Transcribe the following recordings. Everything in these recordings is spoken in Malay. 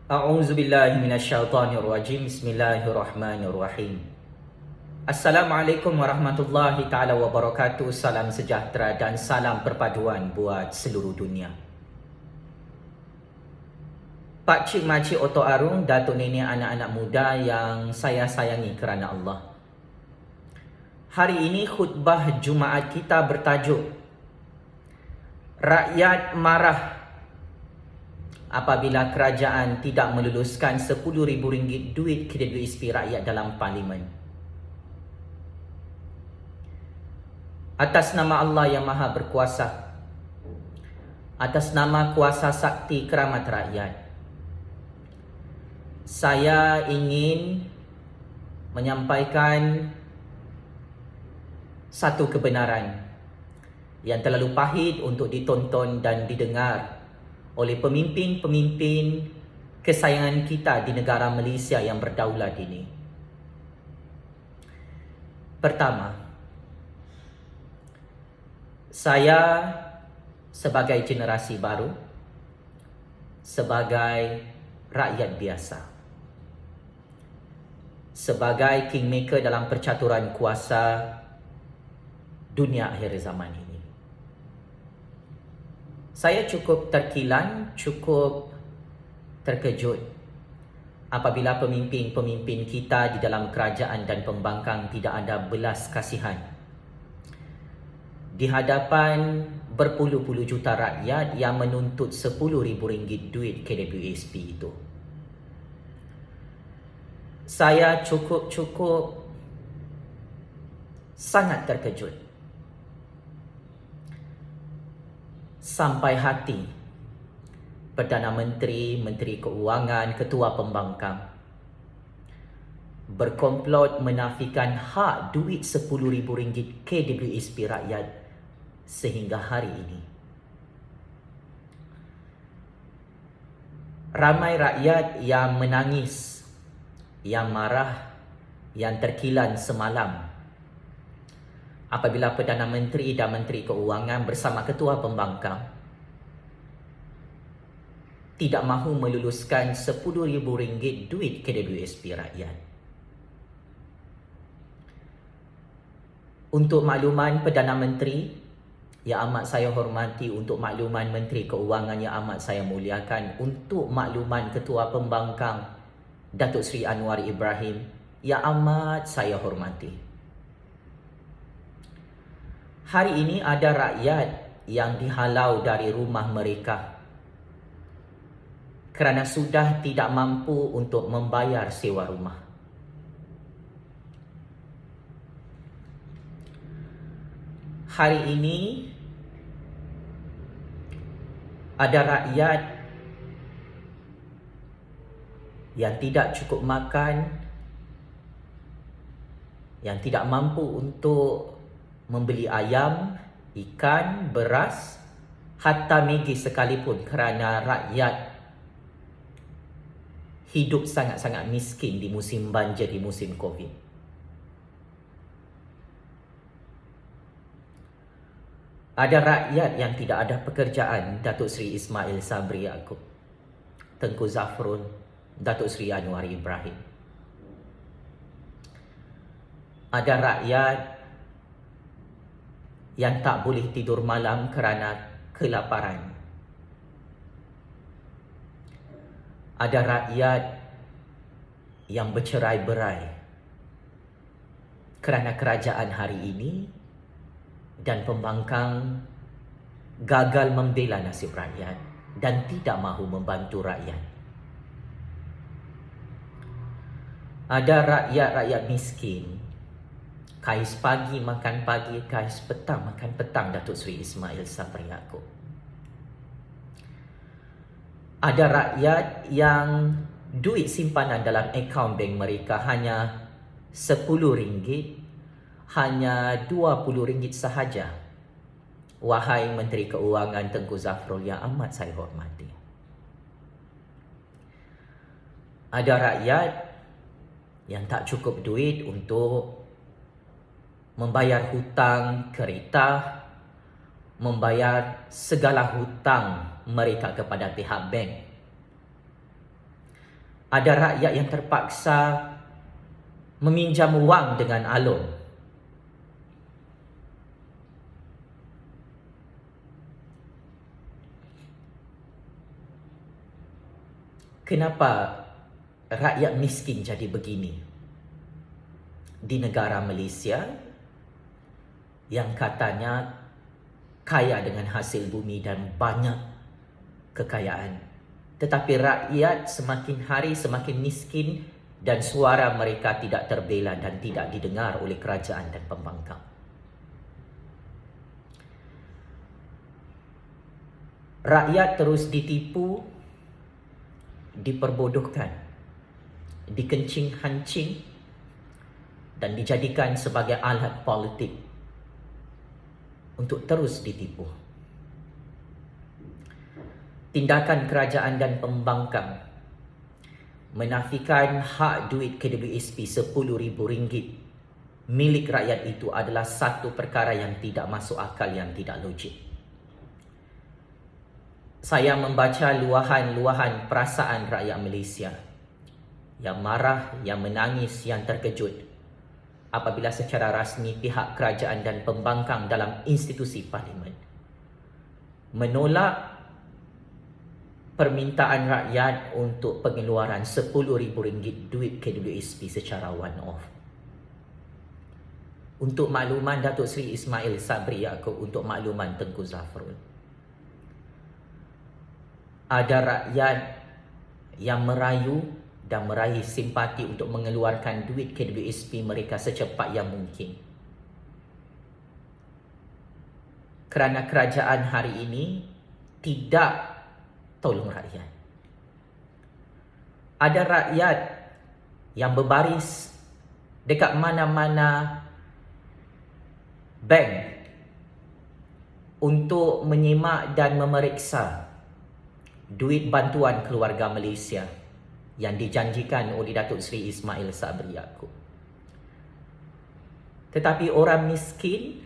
A'udzubillahi minasyaitonirrajim. Bismillahirrahmanirrahim. Assalamualaikum warahmatullahi taala wabarakatuh. Salam sejahtera dan salam perpaduan buat seluruh dunia. Pak cik makcik otok arung, datuk nenek, anak-anak muda yang saya sayangi kerana Allah. Hari ini khutbah Jumaat kita bertajuk Rakyat marah apabila kerajaan tidak meluluskan RM10,000 duit KWSP rakyat dalam parlimen. Atas nama Allah yang Maha Berkuasa, atas nama kuasa sakti keramat rakyat, saya ingin menyampaikan satu kebenaran yang terlalu pahit untuk ditonton dan didengar oleh pemimpin-pemimpin kesayangan kita di negara Malaysia yang berdaulat ini. Pertama, saya sebagai generasi baru, sebagai rakyat biasa, sebagai kingmaker dalam percaturan kuasa dunia akhir zaman ini, saya cukup terkilan, cukup terkejut apabila pemimpin-pemimpin kita di dalam kerajaan dan pembangkang tidak ada belas kasihan di hadapan berpuluh-puluh juta rakyat yang menuntut RM10,000 duit KWSP itu. Saya cukup sangat terkejut sampai hati Perdana Menteri, Menteri Keuangan, Ketua Pembangkang berkomplot menafikan hak duit RM10,000 KWSP rakyat sehingga hari ini. Ramai rakyat yang menangis, yang marah, yang terkilan semalam apabila Perdana Menteri dan Menteri Keuangan bersama Ketua Pembangkang tidak mahu meluluskan RM10,000 duit KWSP rakyat. Untuk makluman Perdana Menteri yang amat saya hormati, untuk makluman Menteri Keuangan yang amat saya muliakan, untuk makluman Ketua Pembangkang Datuk Seri Anwar Ibrahim yang amat saya hormati, hari ini ada rakyat yang dihalau dari rumah mereka kerana sudah tidak mampu untuk membayar sewa rumah. Hari ini ada rakyat yang tidak cukup makan, yang tidak mampu untuk membeli ayam, ikan, beras, hatta Maggi sekalipun kerana rakyat hidup sangat-sangat miskin di musim banjir, di musim Covid. Ada rakyat yang tidak ada pekerjaan, Datuk Seri Ismail Sabri Yaakob, Tengku Zafrul, Datuk Seri Anwar Ibrahim. Ada rakyat yang tak boleh tidur malam kerana kelaparan. Ada rakyat yang bercerai-berai kerana kerajaan hari ini dan pembangkang gagal membela nasib rakyat dan tidak mahu membantu rakyat. Ada rakyat-rakyat miskin, kais pagi makan pagi, kais petang makan petang, Datuk Seri Ismail Sabri Yaakob. Ada rakyat yang duit simpanan dalam akaun bank mereka hanya RM10, hanya RM20 sahaja. Wahai Menteri Keuangan Tengku Zafrul yang amat saya hormati. Ada rakyat yang tak cukup duit untuk membayar hutang kereta, membayar segala hutang mereka kepada pihak bank. Ada rakyat yang terpaksa meminjam wang dengan alun. Kenapa rakyat miskin jadi begini? Di negara Malaysia yang katanya kaya dengan hasil bumi dan banyak kekayaan, tetapi rakyat semakin hari semakin miskin dan suara mereka tidak terbela dan tidak didengar oleh kerajaan dan pembangkang. Rakyat terus ditipu, diperbodohkan, dikencing-hancing dan dijadikan sebagai alat politik untuk terus ditipu. Tindakan kerajaan dan pembangkang menafikan hak duit KWSP RM10,000 milik rakyat itu adalah satu perkara yang tidak masuk akal, yang tidak logik. Saya membaca luahan-luahan perasaan rakyat Malaysia yang marah, yang menangis, yang terkejut apabila secara rasmi pihak kerajaan dan pembangkang dalam institusi parlimen menolak permintaan rakyat untuk pengeluaran RM10,000 duit KWSP secara one-off. Untuk makluman Datuk Seri Ismail Sabri Yaakob, untuk makluman Tengku Zafrul, ada rakyat yang merayu dan meraih simpati untuk mengeluarkan duit KWSP mereka secepat yang mungkin. Kerana kerajaan hari ini tidak tolong rakyat. Ada rakyat yang berbaris dekat mana-mana bank untuk menyimak dan memeriksa duit bantuan keluarga Malaysia yang dijanjikan oleh Datuk Seri Ismail Sabri Yaakob. Tetapi orang miskin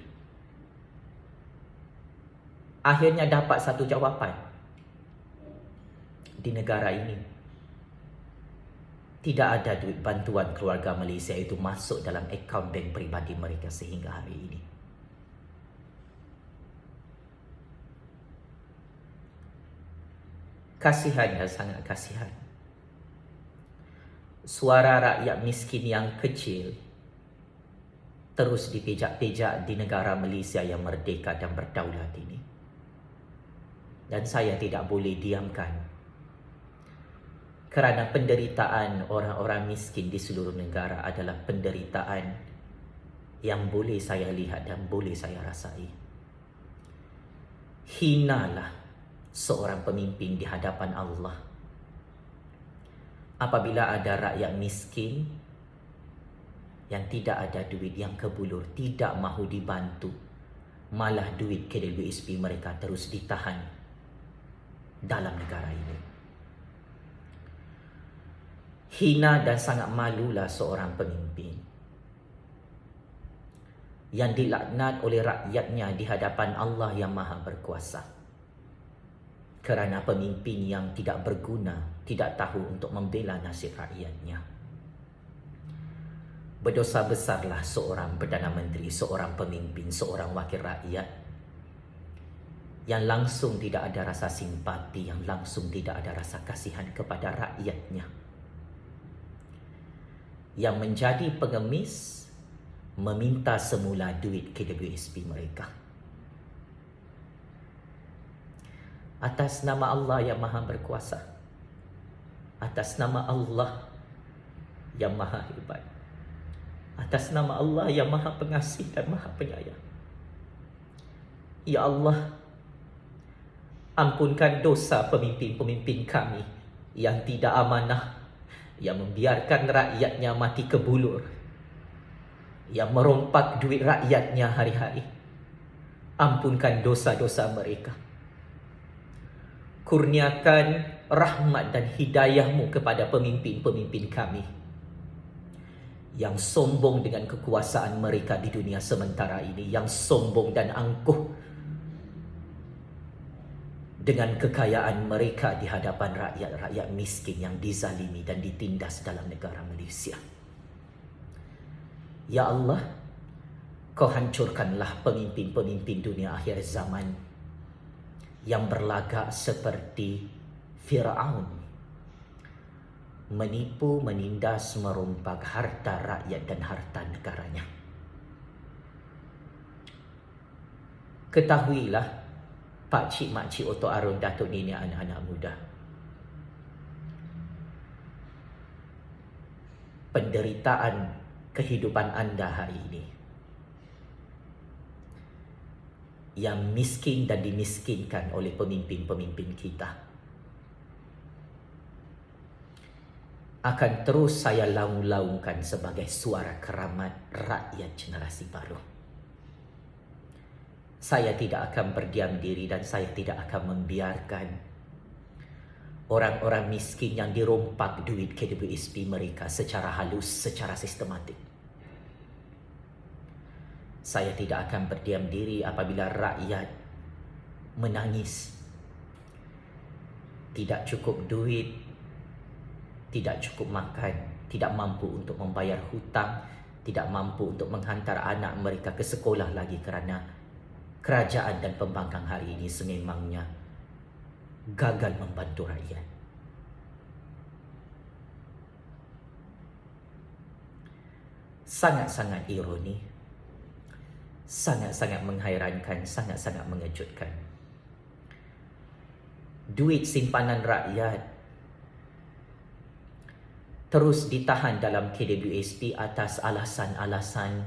akhirnya dapat satu jawapan. Di negara ini tidak ada duit bantuan keluarga Malaysia itu masuk dalam akaun bank peribadi mereka sehingga hari ini. Kasihan dan sangat kasihan. Suara rakyat miskin yang kecil terus dipejak-pejak di negara Malaysia yang merdeka dan berdaulat ini. Dan saya tidak boleh diamkan. Kerana penderitaan orang-orang miskin di seluruh negara adalah penderitaan yang boleh saya lihat dan boleh saya rasai. Hinalah seorang pemimpin di hadapan Allah apabila ada rakyat miskin yang tidak ada duit, yang kebulur, tidak mahu dibantu, malah duit KWSP mereka terus ditahan dalam negara ini. Hina dan sangat malulah seorang pemimpin yang dilaknat oleh rakyatnya di hadapan Allah yang Maha Berkuasa. Kerana pemimpin yang tidak berguna, tidak tahu untuk membela nasib rakyatnya. Berdosa besarlah seorang Perdana Menteri, seorang pemimpin, seorang wakil rakyat yang langsung tidak ada rasa simpati, yang langsung tidak ada rasa kasihan kepada rakyatnya. Yang menjadi pengemis meminta semula duit KWSP mereka. Atas nama Allah yang Maha Berkuasa, atas nama Allah yang Maha Hebat, atas nama Allah yang Maha Pengasih dan Maha Penyayang, Ya Allah, ampunkan dosa pemimpin-pemimpin kami yang tidak amanah, yang membiarkan rakyatnya mati kebulur, yang merompak duit rakyatnya hari-hari. Ampunkan dosa-dosa mereka. Kurniakan rahmat dan hidayah-Mu kepada pemimpin-pemimpin kami yang sombong dengan kekuasaan mereka di dunia sementara ini, yang sombong dan angkuh dengan kekayaan mereka di hadapan rakyat-rakyat miskin yang dizalimi dan ditindas dalam negara Malaysia. Ya Allah, Kau hancurkanlah pemimpin-pemimpin dunia akhir zaman yang berlagak seperti Fir'aun, menipu, menindas, merompak harta rakyat dan harta negaranya. Ketahuilah, pakcik, makcik, otok arun, datuk nenek, anak-anak muda, penderitaan kehidupan anda hari ini yang miskin dan dimiskinkan oleh pemimpin-pemimpin kita akan terus saya laung-laungkan sebagai suara keramat rakyat generasi baru. Saya tidak akan berdiam diri dan saya tidak akan membiarkan orang-orang miskin yang dirompak duit KWSP mereka secara halus, secara sistematik. Saya tidak akan berdiam diri apabila rakyat menangis. Tidak cukup duit, tidak cukup makan, tidak mampu untuk membayar hutang, tidak mampu untuk menghantar anak mereka ke sekolah lagi kerana kerajaan dan pembangkang hari ini sememangnya gagal membantu rakyat. Sangat-sangat ironi, sangat-sangat menghairankan, sangat-sangat mengejutkan. Duit simpanan rakyat terus ditahan dalam KWSP atas alasan-alasan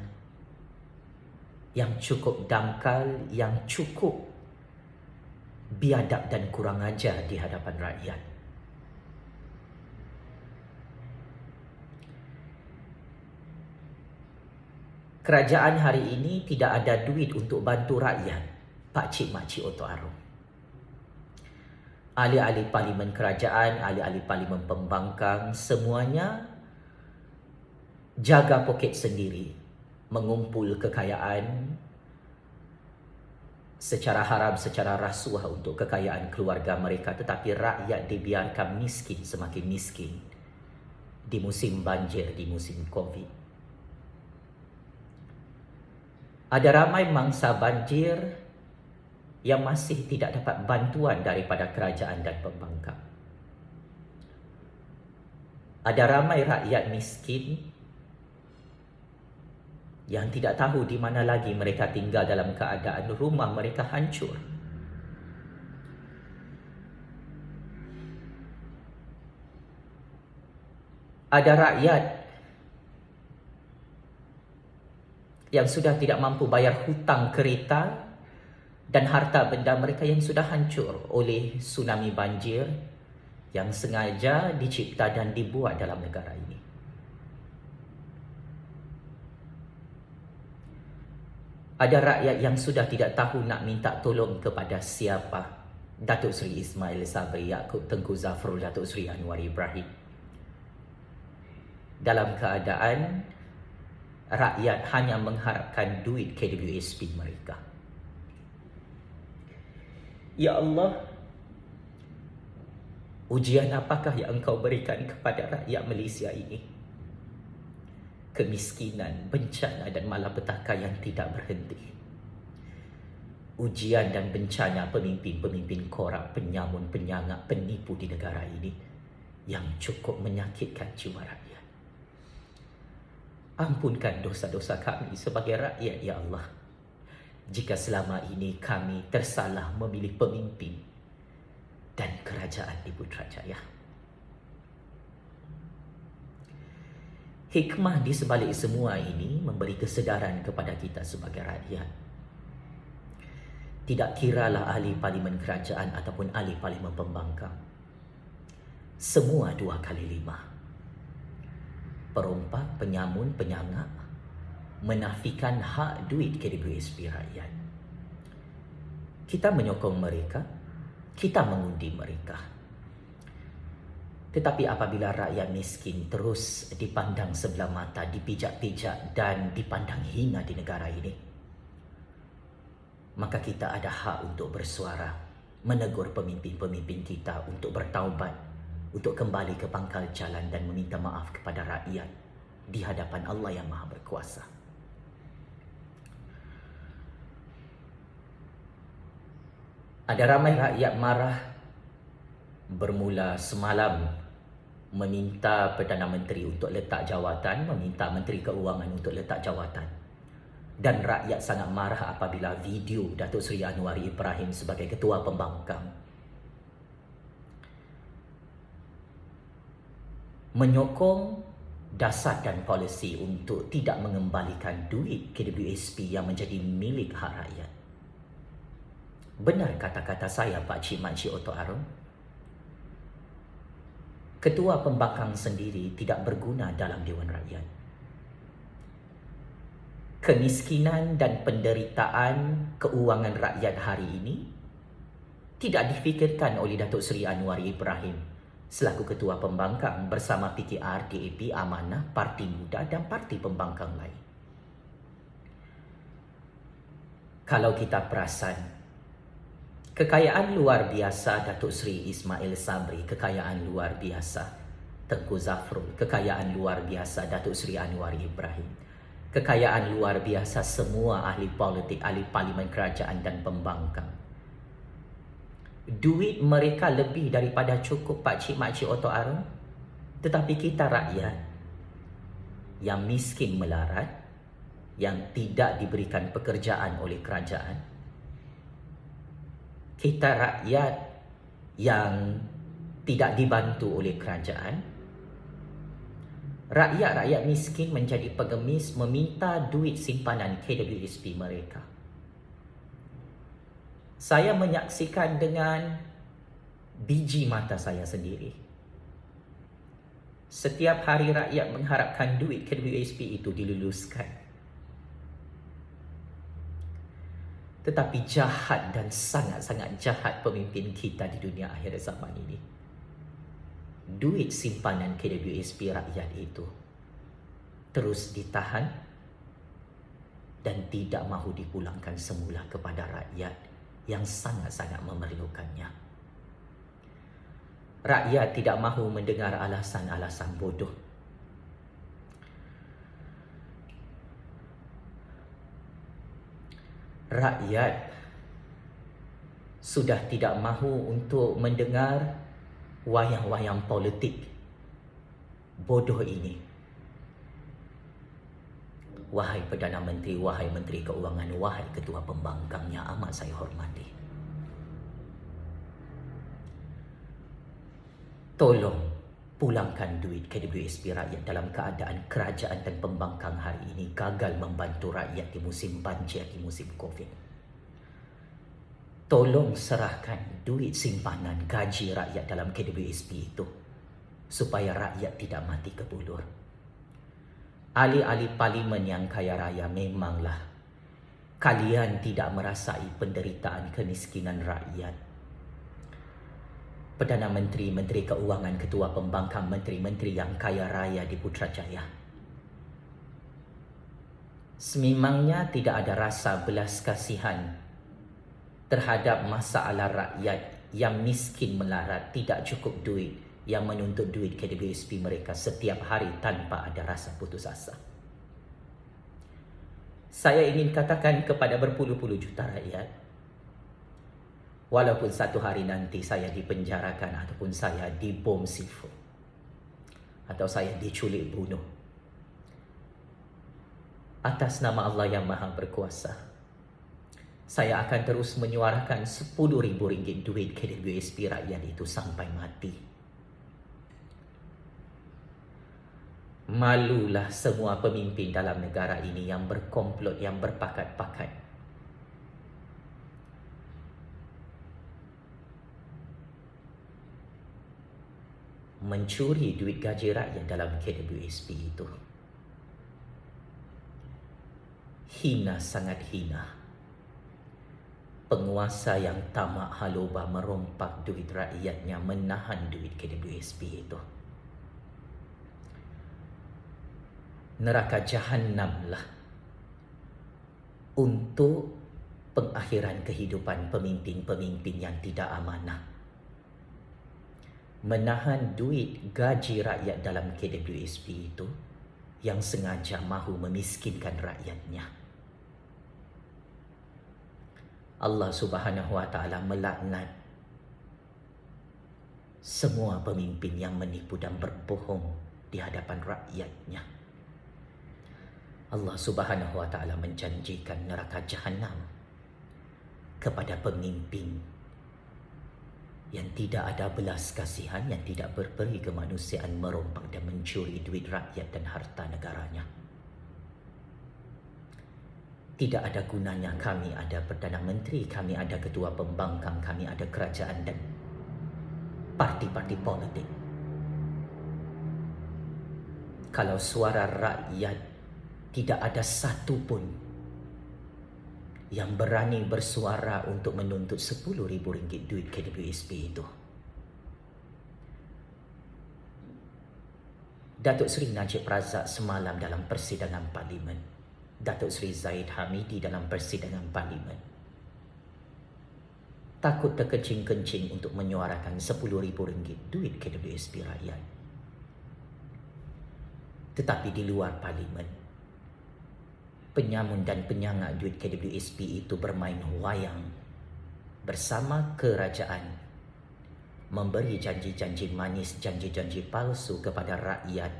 yang cukup dangkal, yang cukup biadab dan kurang ajar di hadapan rakyat. Kerajaan hari ini tidak ada duit untuk bantu rakyat, pakcik makcik otok arung. Ahli-ahli parlimen kerajaan, ahli-ahli parlimen pembangkang, semuanya jaga poket sendiri, mengumpul kekayaan secara haram, secara rasuah untuk kekayaan keluarga mereka, tetapi rakyat dibiarkan miskin semakin miskin di musim banjir, di musim COVID. Ada ramai mangsa banjir yang masih tidak dapat bantuan daripada kerajaan dan pembangkang. Ada ramai rakyat miskin yang tidak tahu di mana lagi mereka tinggal dalam keadaan rumah mereka hancur. Ada rakyat yang sudah tidak mampu bayar hutang kereta dan harta benda mereka yang sudah hancur oleh tsunami banjir yang sengaja dicipta dan dibuat dalam negara ini. Ada rakyat yang sudah tidak tahu nak minta tolong kepada siapa. Datuk Seri Ismail Sabri Yaakob Tengku Zafrul, Datuk Seri Anwar Ibrahim. Dalam keadaan rakyat hanya mengharapkan duit KWSP mereka. Ya Allah, ujian apakah yang Engkau berikan kepada rakyat Malaysia ini? Kemiskinan, bencana dan malapetaka yang tidak berhenti. Ujian dan bencana pemimpin-pemimpin korup, penyamun, penyangak, penipu di negara ini yang cukup menyakitkan jiwa rakyat. Ampunkan dosa-dosa kami sebagai rakyat, Ya Allah. Jika selama ini kami tersalah memilih pemimpin dan kerajaan di Putrajaya. Hikmah di sebalik semua ini memberi kesedaran kepada kita sebagai rakyat. Tidak kiralah ahli parlimen kerajaan ataupun ahli parlimen pembangkang. Semua 2 kali 5. Perompak, penyamun, penyangak menafikan hak duit KWSP rakyat. Kita menyokong mereka, kita mengundi mereka. Tetapi apabila rakyat miskin terus dipandang sebelah mata, dipijak-pijak dan dipandang hina di negara ini, maka kita ada hak untuk bersuara. menegur pemimpin-pemimpin kita untuk bertaubat, untuk kembali ke pangkal jalan dan meminta maaf kepada rakyat di hadapan Allah yang Maha Berkuasa. Ada ramai rakyat marah bermula semalam meminta Perdana Menteri untuk letak jawatan, meminta Menteri Keuangan untuk letak jawatan. Dan rakyat sangat marah apabila video Datuk Seri Anwar Ibrahim sebagai Ketua Pembangkang menyokong dasar dan polisi untuk tidak mengembalikan duit KWSP yang menjadi milik hak rakyat. Benar kata-kata saya, Pak Cik Mak Cik Oto Arum? Ketua Pembangkang sendiri tidak berguna dalam Dewan Rakyat. Kemiskinan dan penderitaan keuangan rakyat hari ini tidak difikirkan oleh Datuk Seri Anwar Ibrahim selaku Ketua Pembangkang bersama PKR, DAP, Amanah, Parti Muda dan parti pembangkang lain. Kalau kita perasan, kekayaan luar biasa Datuk Seri Ismail Sabri, kekayaan luar biasa Tengku Zafrul, kekayaan luar biasa Datuk Seri Anwar Ibrahim, kekayaan luar biasa semua ahli politik, ahli parlimen kerajaan dan pembangkang. Duit mereka lebih daripada cukup, Pak Cik Mak Cik Oto Arum. Tetapi kita rakyat yang miskin melarat, yang tidak diberikan pekerjaan oleh kerajaan, kita rakyat yang tidak dibantu oleh kerajaan, rakyat-rakyat miskin menjadi pengemis meminta duit simpanan KWSP mereka. Saya menyaksikan dengan biji mata saya sendiri. Setiap hari rakyat mengharapkan duit KWSP itu diluluskan. Tetapi jahat dan sangat-sangat jahat pemimpin kita di dunia akhir zaman ini. Duit simpanan KWSP rakyat itu terus ditahan dan tidak mahu dipulangkan semula kepada rakyat yang sangat-sangat memerlukannya. Rakyat tidak mahu mendengar alasan-alasan bodoh. Rakyat sudah tidak mahu untuk mendengar wayang-wayang politik bodoh ini. Wahai Perdana Menteri, wahai Menteri Keuangan, wahai Ketua Pembangkang yang amat saya hormati, tolong pulangkan duit KWSP rakyat dalam keadaan kerajaan dan pembangkang hari ini gagal membantu rakyat di musim banjir, di musim COVID. Tolong serahkan duit simpanan gaji rakyat dalam KWSP itu supaya rakyat tidak mati kebulur. Ahli-ahli parlimen yang kaya raya, memanglah kalian tidak merasai penderitaan kemiskinan rakyat. Perdana Menteri, Menteri Keuangan, Ketua Pembangkang, Menteri-Menteri yang kaya raya di Putrajaya, sememangnya tidak ada rasa belas kasihan terhadap masalah rakyat yang miskin melarat, tidak cukup duit, yang menuntut duit KWSP mereka setiap hari tanpa ada rasa putus asa. Saya ingin katakan kepada berpuluh-puluh juta rakyat, walaupun satu hari nanti saya dipenjarakan ataupun saya dibom sifu atau saya diculik bunuh, atas nama Allah yang Maha Berkuasa, saya akan terus menyuarakan RM10.000 duit KWSP rakyat itu sampai mati. Malulah semua pemimpin dalam negara ini yang berkomplot, yang berpakat-pakat. Mencuri duit gaji rakyat dalam KWSP itu. Hina, sangat hina. Penguasa yang tamak haloba merompak duit rakyatnya, menahan duit KWSP itu. Neraka Jahannamlah untuk pengakhiran kehidupan pemimpin-pemimpin yang tidak amanah. Menahan duit gaji rakyat dalam KWSP itu yang sengaja mahu memiskinkan rakyatnya. Allah Subhanahu Wa Taala melaknat semua pemimpin yang menipu dan berbohong di hadapan rakyatnya. Allah Subhanahu Wa Taala menjanjikan neraka jahanam kepada pemimpin yang tidak ada belas kasihan, yang tidak berperi kemanusiaan, merompak dan mencuri duit rakyat dan harta negaranya. Tidak ada gunanya kami ada Perdana Menteri, kami ada Ketua Pembangkang, kami ada kerajaan dan parti-parti politik, kalau suara rakyat tidak ada satu pun yang berani bersuara untuk menuntut RM10,000 duit KWSP itu. Datuk Seri Najib Razak semalam dalam persidangan Parlimen, Datuk Seri Zahid Hamidi dalam persidangan Parlimen, takut terkencing-kencing untuk menyuarakan RM10,000 duit KWSP rakyat. Tetapi di luar Parlimen, penyamun dan penyangak duit KWSP itu bermain wayang bersama kerajaan, memberi janji-janji manis, janji-janji palsu kepada rakyat.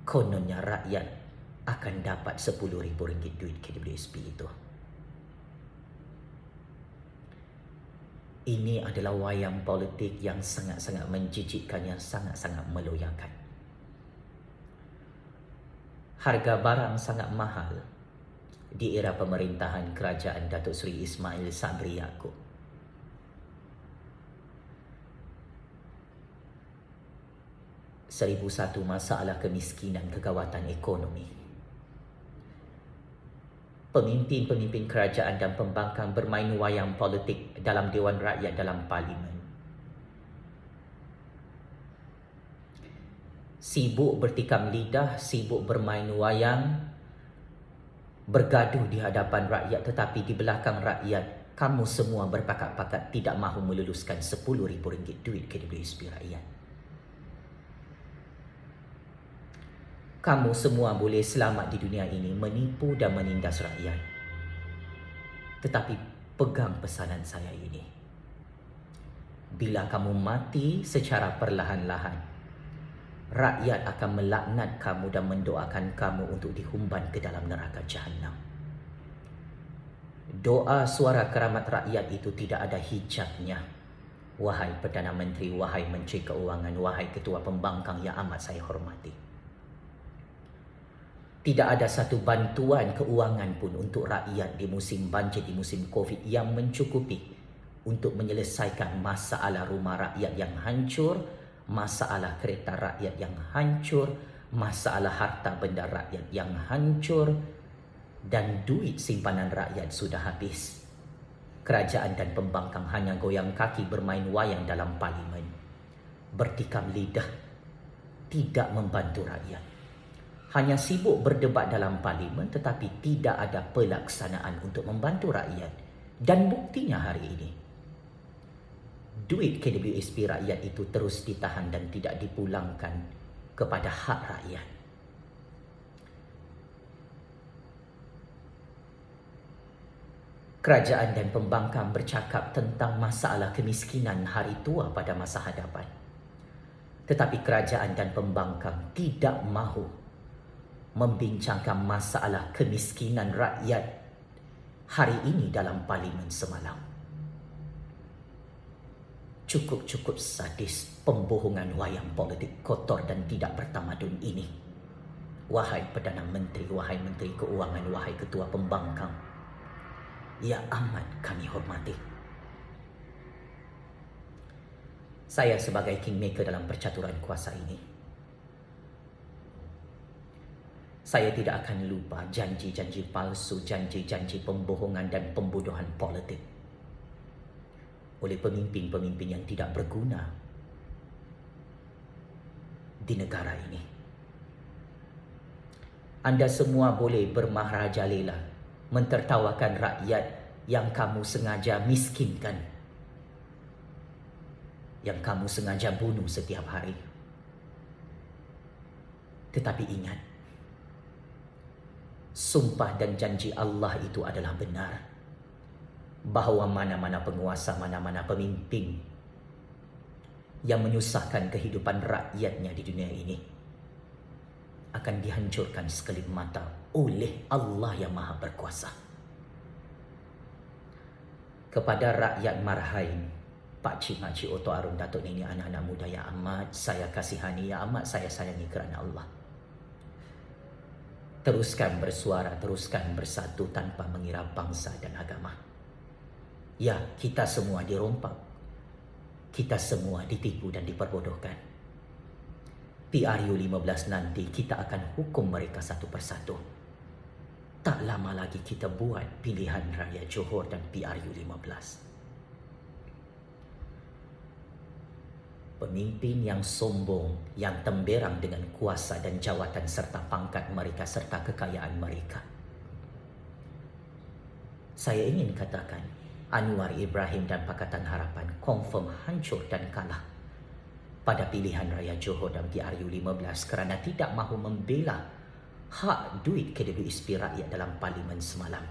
Kononnya rakyat akan dapat RM10,000 duit KWSP itu. Ini adalah wayang politik yang sangat-sangat menjijikkan, yang sangat-sangat meloyakan. Harga barang sangat mahal di era pemerintahan kerajaan Datuk Seri Ismail Sabri Yaakob. Seribu satu masalah kemiskinan, kegawatan ekonomi. Pemimpin-pemimpin kerajaan dan pembangkang bermain wayang politik dalam Dewan Rakyat, dalam Parlimen. Sibuk bertikam lidah, sibuk bermain wayang, bergaduh di hadapan rakyat, tetapi di belakang rakyat, kamu semua berpakat-pakat tidak mahu meluluskan RM10,000 duit KWSP rakyat. Kamu semua boleh selamat di dunia ini menipu dan menindas rakyat. Tetapi pegang pesanan saya ini. Bila kamu mati secara perlahan-lahan, rakyat akan melaknat kamu dan mendoakan kamu untuk dihumban ke dalam neraka jahanam. Doa suara keramat rakyat itu tidak ada hijabnya. Wahai Perdana Menteri, wahai Menteri Keuangan, wahai Ketua Pembangkang yang amat saya hormati. Tidak ada satu bantuan keuangan pun untuk rakyat di musim banjir, di musim COVID yang mencukupi untuk menyelesaikan masalah rumah rakyat yang hancur, masalah kereta rakyat yang hancur, masalah harta benda rakyat yang hancur, dan duit simpanan rakyat sudah habis. Kerajaan dan pembangkang hanya goyang kaki bermain wayang dalam Parlimen, bertikam lidah, tidak membantu rakyat. Hanya sibuk berdebat dalam Parlimen tetapi tidak ada pelaksanaan untuk membantu rakyat. Dan buktinya hari ini, duit KWSP rakyat itu terus ditahan dan tidak dipulangkan kepada hak rakyat. Kerajaan dan pembangkang bercakap tentang masalah kemiskinan hari tua pada masa hadapan. Tetapi kerajaan dan pembangkang tidak mahu membincangkan masalah kemiskinan rakyat hari ini dalam Parlimen semalam. Cukup-cukup sadis pembohongan wayang politik kotor dan tidak bertamadun ini. Wahai Perdana Menteri, wahai Menteri Keuangan, wahai Ketua Pembangkang, ya amat kami hormati. Saya sebagai kingmaker dalam percaturan kuasa ini, saya tidak akan lupa janji-janji palsu, janji-janji pembohongan dan pembodohan politik oleh pemimpin-pemimpin yang tidak berguna di negara ini. Anda semua boleh bermahrajalela mentertawakan rakyat yang kamu sengaja miskinkan, yang kamu sengaja bunuh setiap hari. Tetapi ingat, sumpah dan janji Allah itu adalah benar, bahawa mana-mana penguasa, mana-mana pemimpin yang menyusahkan kehidupan rakyatnya di dunia ini akan dihancurkan sekelip mata oleh Allah yang Maha Berkuasa. Kepada rakyat Marhain, pakcik, makcik, otok, arung, datuk, nenek, anak-anak muda yang amat saya kasihani, yang amat saya sayangi kerana Allah, teruskan bersuara, teruskan bersatu tanpa mengira bangsa dan agama. Ya, kita semua dirompak, kita semua ditipu dan diperbodohkan. PRU 15 nanti kita akan hukum mereka satu persatu. Tak lama lagi kita buat pilihan raya Johor dan PRU 15. Pemimpin yang sombong, yang temberang dengan kuasa dan jawatan serta pangkat mereka serta kekayaan mereka. Saya ingin katakan, Anwar Ibrahim dan Pakatan Harapan confirm hancur dan kalah pada pilihan raya Johor dan PRU 15 kerana tidak mahu membela hak duit KWSP rakyat dalam parlimen semalam.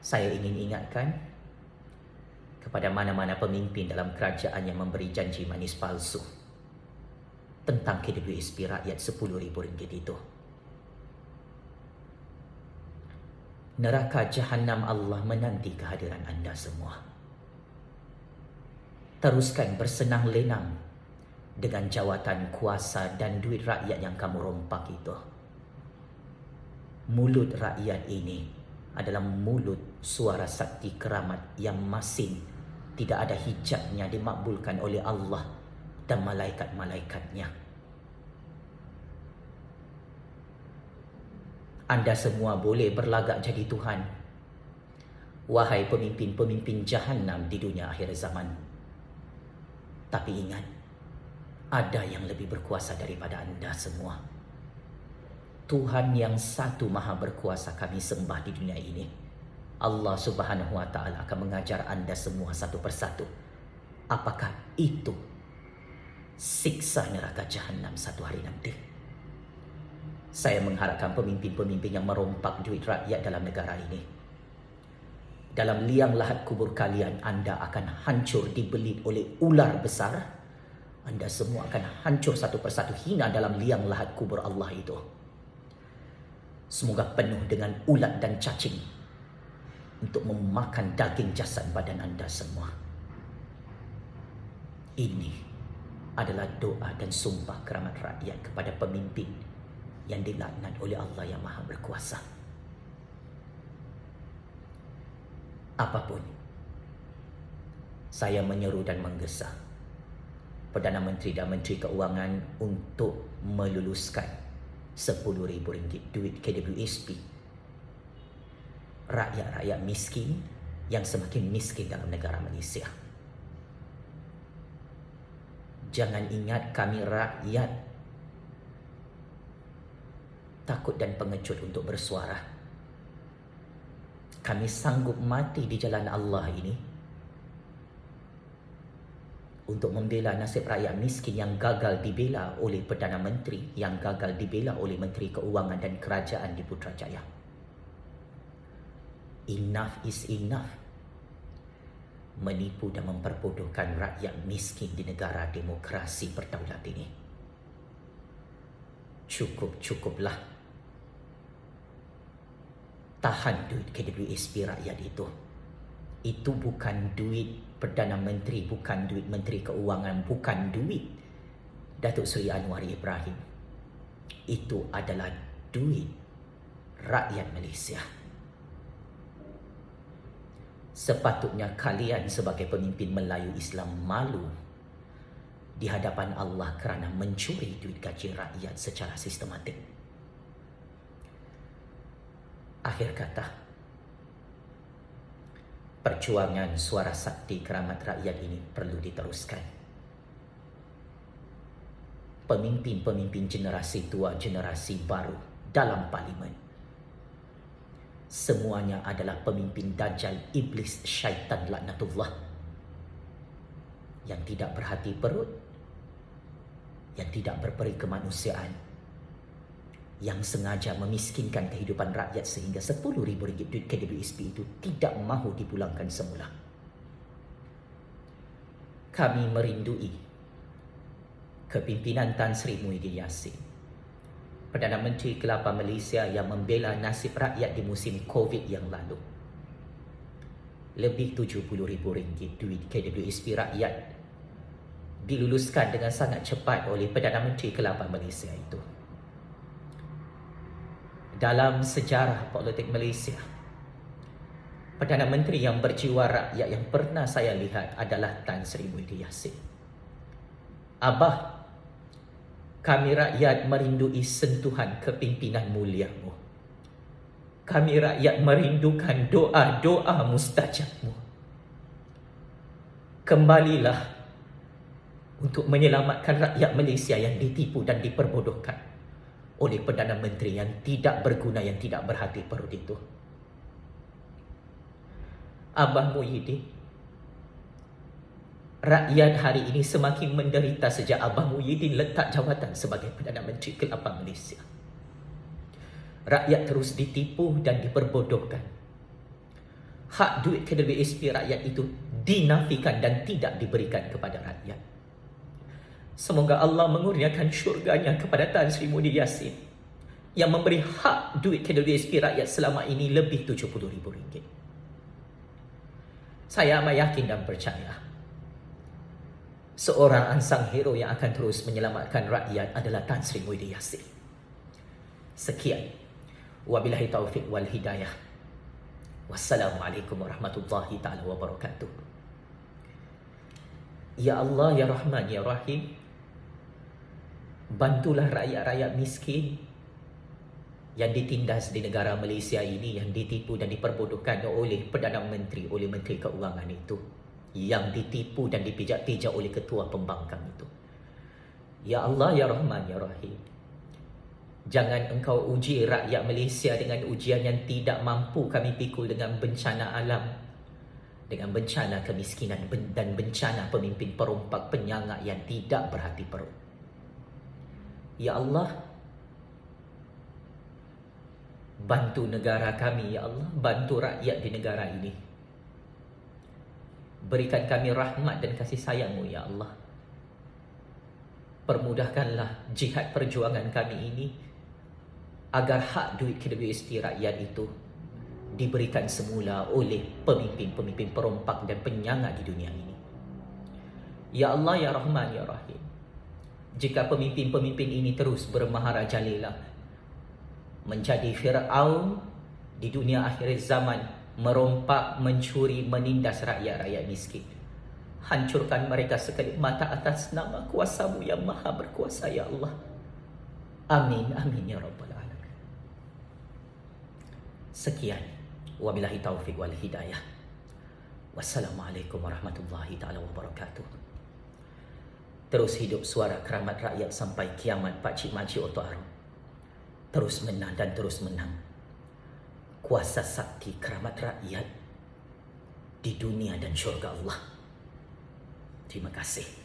Saya ingin ingatkan kepada mana-mana pemimpin dalam kerajaan yang memberi janji manis palsu tentang KWSP rakyat RM10,000 itu. Neraka Jahannam Allah menanti kehadiran anda semua. Teruskan bersenang lenang dengan jawatan kuasa dan duit rakyat yang kamu rompak itu. Mulut rakyat ini adalah mulut suara sakti keramat yang masing tidak ada hijabnya, dimakbulkan oleh Allah dan malaikat-malaikatnya. Anda semua boleh berlagak jadi Tuhan, wahai pemimpin-pemimpin Jahannam di dunia akhir zaman. Tapi ingat, ada yang lebih berkuasa daripada anda semua. Tuhan yang satu Maha Berkuasa kami sembah di dunia ini. Allah Subhanahu Wa Taala akan mengajar anda semua satu persatu apakah itu siksa neraka Jahannam satu hari nanti. Saya mengharapkan pemimpin-pemimpin yang merompak duit rakyat dalam negara ini, dalam liang lahat kubur kalian anda akan hancur dibelit oleh ular besar. Anda semua akan hancur satu persatu hina dalam liang lahat kubur Allah itu. Semoga penuh dengan ulat dan cacing untuk memakan daging jasad badan anda semua. Ini adalah doa dan sumpah keramat rakyat kepada pemimpin yang dilaknat oleh Allah yang Maha Berkuasa. Apapun, saya menyeru dan menggesa Perdana Menteri dan Menteri Keuangan untuk meluluskan RM10,000 duit KWSP rakyat-rakyat miskin yang semakin miskin dalam negara Malaysia. Jangan ingat kami rakyat takut dan pengecut untuk bersuara. Kami sanggup mati di jalan Allah ini untuk membela nasib rakyat miskin yang gagal dibela oleh Perdana Menteri, yang gagal dibela oleh Menteri Keuangan dan Kerajaan di Putrajaya. Enough is enough. Menipu dan memperbodohkan rakyat miskin di negara demokrasi berdaulat ini. Cukup-cukuplah. Tahan duit KWSP rakyat itu. Itu bukan duit Perdana Menteri, bukan duit Menteri Keuangan, bukan duit Datuk Seri Anwar Ibrahim. Itu adalah duit rakyat Malaysia. Sepatutnya kalian sebagai pemimpin Melayu Islam malu di hadapan Allah kerana mencuri duit gaji rakyat secara sistematik. Akhir kata, perjuangan suara sakti keramat rakyat ini perlu diteruskan. Pemimpin-pemimpin generasi tua, generasi baru dalam parlimen semuanya adalah pemimpin dajjal, iblis, syaitan laknatullah, yang tidak berhati perut, yang tidak berperi kemanusiaan, yang sengaja memiskinkan kehidupan rakyat sehingga RM10,000 duit KWSP itu tidak mahu dipulangkan semula. Kami merindui kepimpinan Tan Sri Muhyiddin Yassin, Perdana Menteri ke-8 Malaysia, yang membela nasib rakyat di musim COVID yang lalu. Lebih RM70,000 duit KWSP rakyat diluluskan dengan sangat cepat oleh Perdana Menteri ke-8 Malaysia itu. Dalam sejarah politik Malaysia, Perdana Menteri yang berjiwa rakyat yang pernah saya lihat adalah Tan Sri Muhyiddin Yassin. Abah, kami rakyat merindui sentuhan kepimpinan muliamu. Kami rakyat merindukan doa-doa mustajabmu. Kembalilah untuk menyelamatkan rakyat Malaysia yang ditipu dan diperbodohkan oleh Perdana Menteri yang tidak berguna, yang tidak berhati perut itu. Abah Muhyiddin, rakyat hari ini semakin menderita sejak Abah Muhyiddin letak jawatan sebagai Perdana Menteri ke-8 Malaysia. Rakyat terus ditipu dan diperbodohkan. Hak duit KWSP rakyat itu dinafikan dan tidak diberikan kepada rakyat. Semoga Allah mengurniakan syurganya kepada Tan Sri Muhyiddin Yassin yang memberi hak duit KWSP rakyat selama ini lebih RM70,000. Saya amat yakin dan percaya seorang unsung hero yang akan terus menyelamatkan rakyat adalah Tan Sri Muhyiddin Yassin. Sekian. Wabillahi taufiq wal hidayah. Wassalamualaikum warahmatullahi ta'ala wabarakatuh. Ya Allah, Ya Rahman, Ya Rahim, bantulah rakyat-rakyat miskin yang ditindas di negara Malaysia ini, yang ditipu dan diperbodohkan oleh Perdana Menteri, oleh Menteri Keuangan itu, yang ditipu dan dipijak-pijak oleh ketua pembangkang itu. Ya Allah, Ya Rahman, Ya Rahim, jangan engkau uji rakyat Malaysia dengan ujian yang tidak mampu kami pikul, dengan bencana alam, dengan bencana kemiskinan dan bencana pemimpin perompak penyangak yang tidak berhati perut. Ya Allah, bantu negara kami, Ya Allah, bantu rakyat di negara ini. Berikan kami rahmat dan kasih sayang-Mu, Ya Allah. Permudahkanlah jihad perjuangan kami ini agar hak duit KWSP rakyat itu diberikan semula oleh pemimpin-pemimpin perompak dan penyangak di dunia ini. Ya Allah, Ya Rahman, Ya Rahim, jika pemimpin-pemimpin ini terus bermaharajalela, menjadi Fir'aun di dunia akhir zaman, merompak, mencuri, menindas rakyat-rakyat miskin, hancurkan mereka sekelip mata atas nama kuasa-Mu yang maha berkuasa, Ya Allah. Amin, amin, Ya Rabbal Alamin. Sekian. Wabillahi taufiq wal hidayah. Wassalamualaikum warahmatullahi ta'ala wabarakatuh. Terus hidup suara keramat rakyat sampai kiamat, Pakcik Makcik Oto Arum. Terus menang dan terus menang. Kuasa sakti keramat rakyat di dunia dan syurga Allah. Terima kasih.